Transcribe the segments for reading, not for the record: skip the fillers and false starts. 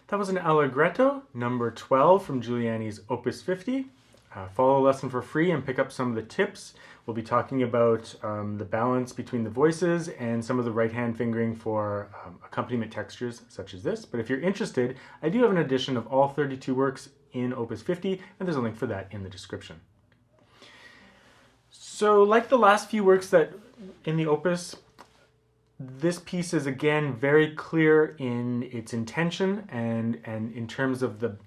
That was an Allegretto, number 12 from Giuliani's Op.50. Follow the lesson for free and pick up some of the tips. We'll be talking about the balance between the voices and some of the right-hand fingering for accompaniment textures such as this. But if you're interested, I do have an edition of all 32 works in Op.50, and there's a link for that in the description. So like the last few works that in the opus, this piece is again very clear in its intention and in terms of the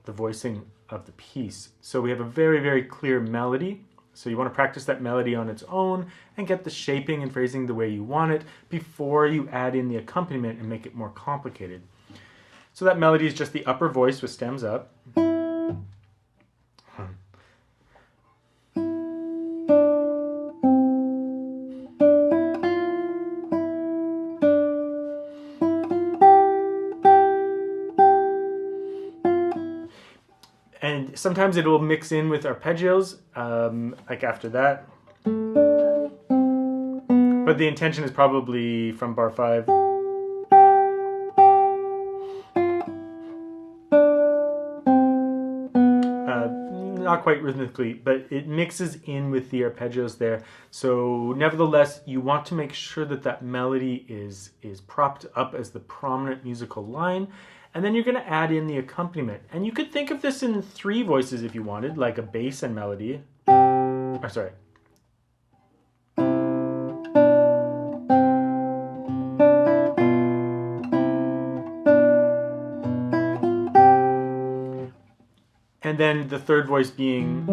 voicing of the piece. So we have a very, very clear melody. So you want to practice that melody on its own and get the shaping and phrasing the way you want it before you add in the accompaniment and make it more complicated. So that melody is just the upper voice with stems up. And sometimes it will mix in with arpeggios, like after that. But the intention is probably from bar 5. Not quite rhythmically, but it mixes in with the arpeggios there. So nevertheless, you want to make sure that that melody is propped up as the prominent musical line. And then you're going to add in the accompaniment. And you could think of this in 3 voices if you wanted, like a bass and melody. Oh, sorry. And then the third voice being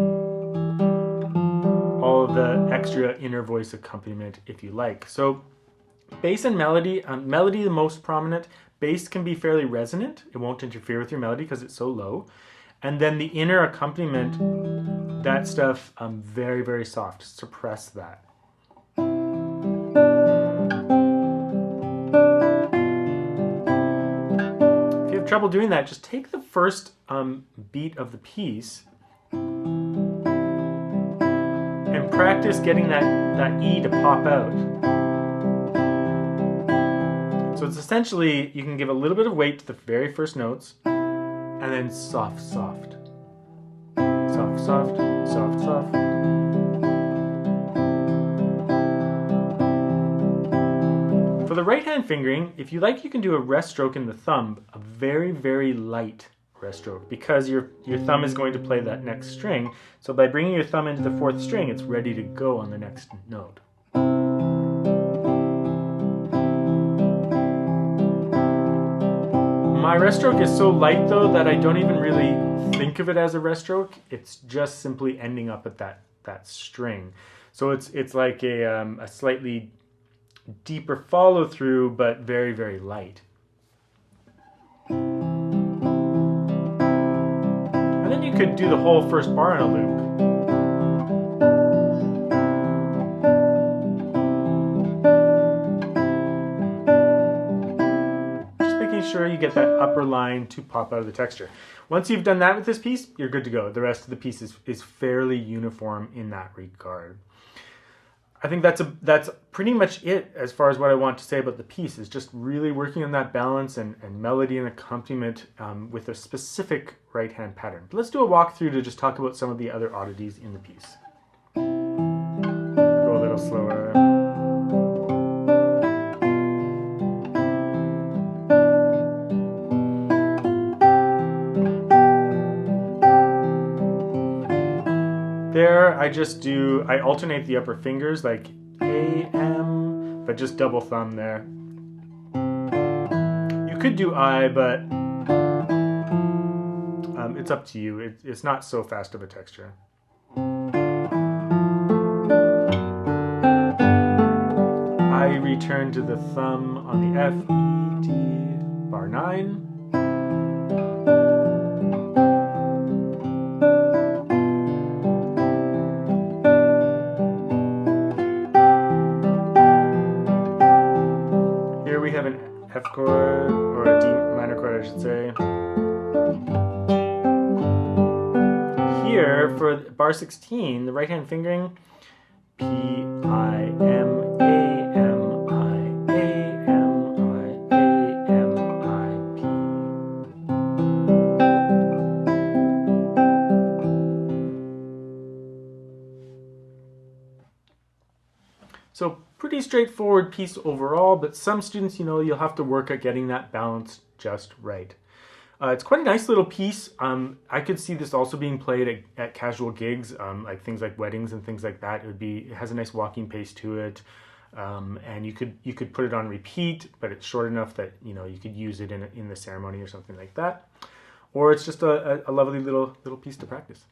all of the extra inner voice accompaniment if you like. So bass and melody, melody the most prominent. Bass can be fairly resonant. It won't interfere with your melody because it's so low. And then the inner accompaniment, that stuff, very, very soft. Suppress that. If you have trouble doing that, just take the first beat of the piece and practice getting that E to pop out. So it's essentially, you can give a little bit of weight to the very first notes, and then soft, soft. Soft, soft, soft, soft. For the right hand fingering, if you like, you can do a rest stroke in the thumb, a very, very light rest stroke, because your thumb is going to play that next string. So by bringing your thumb into the 4th string, it's ready to go on the next note. My rest stroke is so light though that I don't even really think of it as a rest stroke. It's just simply ending up at that string. So it's like a slightly deeper follow through, but very, very light. And then you could do the whole first bar in a loop. Sure you get that upper line to pop out of the texture. Once you've done that with this piece, you're good to go. The rest of the piece is fairly uniform in that regard. I think that's pretty much it as far as what I want to say about the piece, is just really working on that balance and melody and accompaniment with a specific right hand pattern. But let's do a walkthrough to just talk about some of the other oddities in the piece. Go a little slower. There, I alternate the upper fingers like A, M, but just double thumb there. You could do I, but it's up to you. It's not so fast of a texture. I return to the thumb on the F, E, D, bar 9. We have an F chord, or a D minor chord I should say. Here, for bar 16, the right hand fingering, P, I, M, A, M, I, A, M, I, A, M, I, P. So pretty straightforward piece overall, but some students, you'll have to work at getting that balance just right. It's quite a nice little piece. I could see this also being played at casual gigs, like things like weddings and things like that. It has a nice walking pace to it, and you could put it on repeat, but it's short enough that you could use it in the ceremony or something like that. Or it's just a lovely little piece to practice.